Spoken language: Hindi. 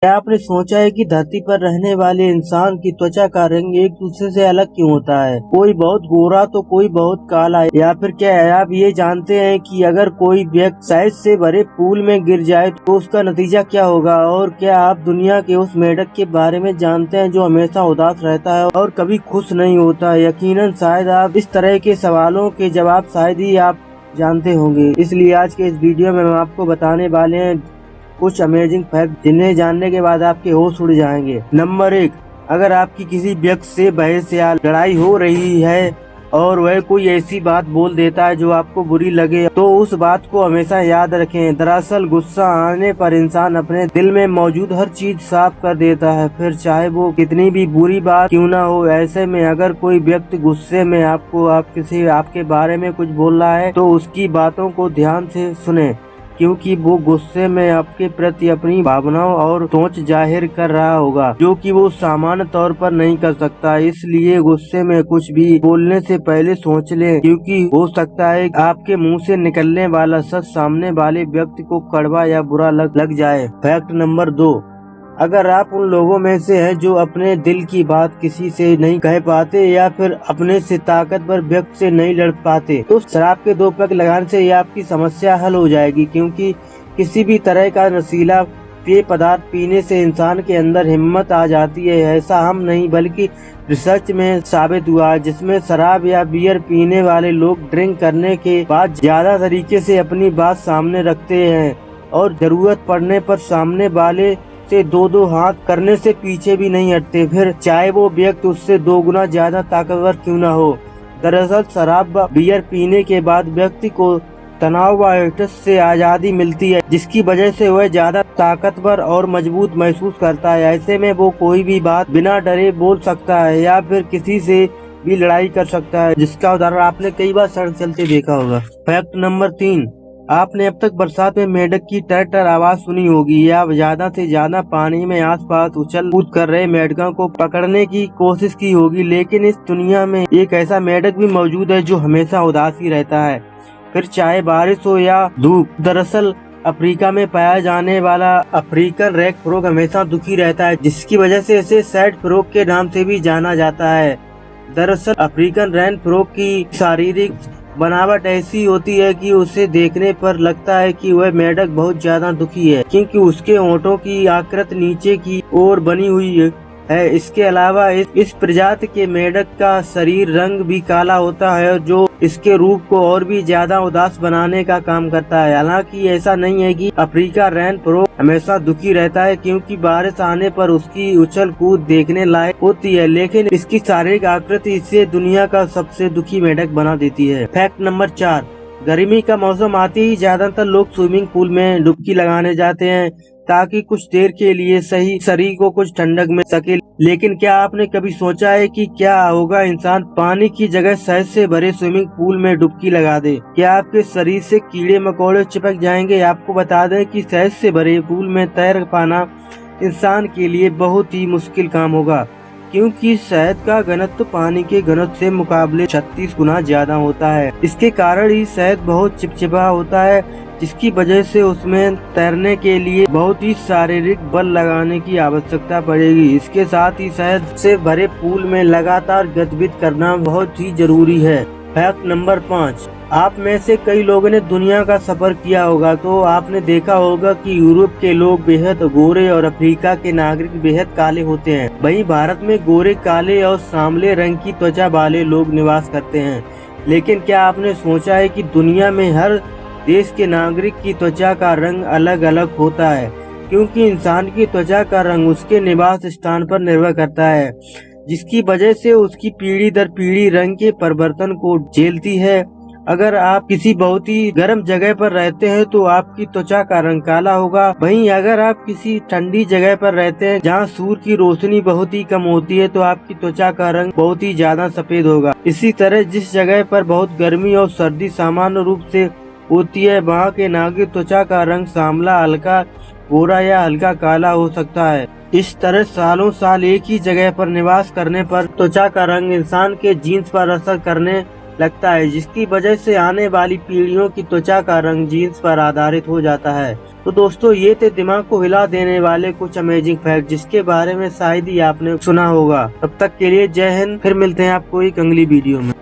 क्या आपने सोचा है कि धरती पर रहने वाले इंसान की त्वचा का रंग एक दूसरे से अलग क्यों होता है? कोई बहुत गोरा तो कोई बहुत काला, या फिर क्या है आप ये जानते हैं कि अगर कोई व्यक्ति शहद से भरे पूल में गिर जाए तो उसका नतीजा क्या होगा? और क्या आप दुनिया के उस मेढक के बारे में जानते हैं जो हमेशा उदास रहता है और कभी खुश नहीं होता? यकीनन शायद आप इस तरह के सवालों के जवाब शायद ही आप जानते होंगे। इसलिए आज के इस वीडियो में हम आपको बताने वाले हैं कुछ अमेजिंग फैक्ट जिन्हें जानने के बाद आपके होश उड़ जाएंगे। नंबर 1, अगर आपकी किसी व्यक्ति से बहस या लड़ाई हो रही है और वह कोई ऐसी बात बोल देता है जो आपको बुरी लगे तो उस बात को हमेशा याद रखें। दरअसल गुस्सा आने पर इंसान अपने दिल में मौजूद हर चीज साफ कर देता है, फिर चाहे वो कितनी भी बुरी बात क्यों ना हो। ऐसे में अगर कोई व्यक्ति गुस्से में आपके बारे में कुछ बोल रहा है तो उसकी बातों को ध्यान से सुने, क्योंकि वो गुस्से में आपके प्रति अपनी भावनाओं और सोच जाहिर कर रहा होगा जो कि वो सामान्य तौर पर नहीं कर सकता। इसलिए गुस्से में कुछ भी बोलने से पहले सोच लें, क्योंकि हो सकता है आपके मुंह से निकलने वाला सच सामने वाले व्यक्ति को कड़वा या बुरा लग जाए। फैक्ट नंबर 2, अगर आप उन लोगों में से हैं जो अपने दिल की बात किसी से नहीं कह पाते या फिर अपने से ताकतवर व्यक्ति से नहीं लड़ पाते तो शराब के 2 पैक लगाने से ये आपकी समस्या हल हो जाएगी, क्योंकि किसी भी तरह का नशीला पेय पदार्थ पीने से इंसान के अंदर हिम्मत आ जाती है। ऐसा हम नहीं बल्कि रिसर्च में साबित हुआ है, जिसमें शराब या बियर पीने वाले लोग ड्रिंक करने के बाद ज्यादा तरीके से अपनी बात सामने रखते हैं और जरूरत पड़ने पर सामने वाले से 2-2 हाथ करने से पीछे भी नहीं हटते, फिर चाहे वो व्यक्ति उससे 2 गुना ज्यादा ताकतवर क्यों ना हो। दरअसल शराब बियर पीने के बाद व्यक्ति को तनाव व स्ट्रेस से आजादी मिलती है, जिसकी वजह से वह ज्यादा ताकतवर और मजबूत महसूस करता है। ऐसे में वो कोई भी बात बिना डरे बोल सकता है या फिर किसी से भी लड़ाई कर सकता है, जिसका उदाहरण आपने कई बार सड़क चलते देखा होगा। फैक्ट नंबर 3, आपने अब तक बरसात में मेढक की टर आवाज सुनी होगी या ज्यादा से ज्यादा पानी में आसपास उछल कूद कर रहे मेढकों को पकड़ने की कोशिश की होगी, लेकिन इस दुनिया में एक ऐसा मेढक भी मौजूद है जो हमेशा उदास ही रहता है, फिर चाहे बारिश हो या धूप। दरअसल अफ्रीका में पाया जाने वाला अफ्रीकन रेड फ्रॉग हमेशा दुखी रहता है, जिसकी वजह से इसे सैड फ्रॉग के नाम से भी जाना जाता है। दरअसल अफ्रीकन रेड फ्रॉग की शारीरिक बनावट ऐसी होती है कि उसे देखने पर लगता है कि वह मेढक बहुत ज्यादा दुखी है, क्योंकि उसके होंठों की आकृति नीचे की ओर बनी हुई है। इसके अलावा इस प्रजाति के मेढक का शरीर रंग भी काला होता है, जो इसके रूप को और भी ज्यादा उदास बनाने का काम करता है। हालांकि ऐसा नहीं है कि अफ्रीका रेड फ्रॉग हमेशा दुखी रहता है, क्योंकि बारिश आने पर उसकी उछल कूद देखने लायक होती है, लेकिन इसकी शारीरिक आकृति इसे दुनिया का सबसे दुखी मेढक बना देती है। फैक्ट नंबर 4, गर्मी का मौसम आते ही ज्यादातर लोग स्विमिंग पूल में डुबकी लगाने जाते हैं ताकि कुछ देर के लिए सही शरीर को कुछ ठंडक मिल सके। लेकिन क्या आपने कभी सोचा है कि क्या होगा इंसान पानी की जगह शहद से भरे स्विमिंग पूल में डुबकी लगा दे? क्या आपके शरीर से कीड़े मकोड़े चिपक जाएंगे? आपको बता दें कि शहद से भरे पूल में तैर पाना इंसान के लिए बहुत ही मुश्किल काम होगा, क्योंकि शहद का घनत्व पानी के घनत्व से मुकाबले 36 गुना ज्यादा होता है। इसके कारण ही शहद बहुत चिपचिपा होता है, जिसकी वजह से उसमें तैरने के लिए बहुत ही शारीरिक बल लगाने की आवश्यकता पड़ेगी। इसके साथ ही शहद से भरे पूल में लगातार गतिविधि करना बहुत ही जरूरी है। फैक्ट नंबर 5, आप में से कई लोगों ने दुनिया का सफर किया होगा तो आपने देखा होगा कि यूरोप के लोग बेहद गोरे और अफ्रीका के नागरिक बेहद काले होते हैं। वहीं भारत में गोरे, काले और सांवले रंग की त्वचा वाले लोग निवास करते हैं। लेकिन क्या आपने सोचा है कि दुनिया में हर देश के नागरिक की त्वचा का रंग अलग अलग होता है, क्योंकि इंसान की त्वचा का रंग उसके निवास स्थान पर निर्भर करता है, जिसकी वजह से उसकी पीढ़ी दर पीढ़ी रंग के परिवर्तन को झेलती है। अगर आप किसी बहुत ही गर्म जगह पर रहते हैं तो आपकी त्वचा का रंग काला होगा। वहीं अगर आप किसी ठंडी जगह पर रहते हैं जहां सूर्य की रोशनी बहुत ही कम होती है तो आपकी त्वचा का रंग बहुत ही ज्यादा सफेद होगा। इसी तरह जिस जगह पर बहुत गर्मी और सर्दी सामान्य रूप से होती है वहाँ के नागरिक त्वचा का रंग सांवला, हल्का गोरा या हल्का काला हो सकता है। इस तरह सालों साल एक ही जगह पर निवास करने पर त्वचा का रंग इंसान के जीन्स पर असर करने लगता है, जिसकी वजह से आने वाली पीढ़ियों की त्वचा का रंग जीन्स पर आधारित हो जाता है। तो दोस्तों ये थे दिमाग को हिला देने वाले कुछ अमेजिंग फैक्ट जिसके बारे में शायद ही आपने सुना होगा। तब तक के लिए जय हिंद, फिर मिलते हैं आपको एक अगली वीडियो में।